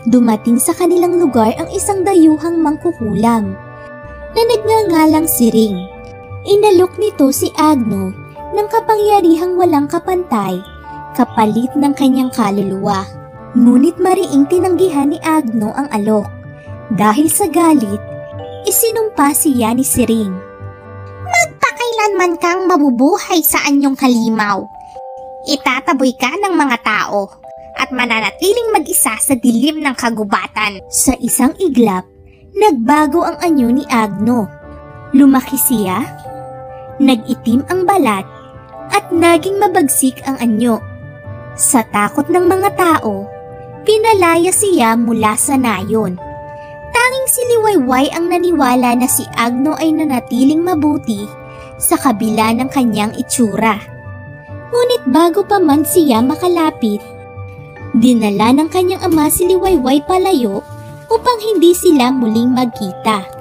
Dumating sa kanilang lugar ang isang dayuhang mangkukulam na nagngangalang Siring. Inalok nito si Agno ng kapangyarihang walang kapantay kapalit ng kanyang kaluluwa. Ngunit mariing tinanggihan ni Agno ang alok. Dahil sa galit, isinumpa siya ni Siring. Magpakailanman kang mabubuhay sa anyong halimaw. Itataboy ka ng mga tao at mananatiling mag-isa sa dilim ng kagubatan. Sa isang iglap, nagbago ang anyo ni Agno. Lumaki siya, nag-itim ang balat, at naging mabagsik ang anyo. Sa takot ng mga tao, pinalaya siya mula sa nayon. Tanging si Liwayway ang naniwala na si Agno ay nanatiling mabuti sa kabila ng kanyang itsura. Ngunit bago pa man siya makalapit, dinala ng kanyang ama si Liwayway palayo upang hindi sila muling magkita.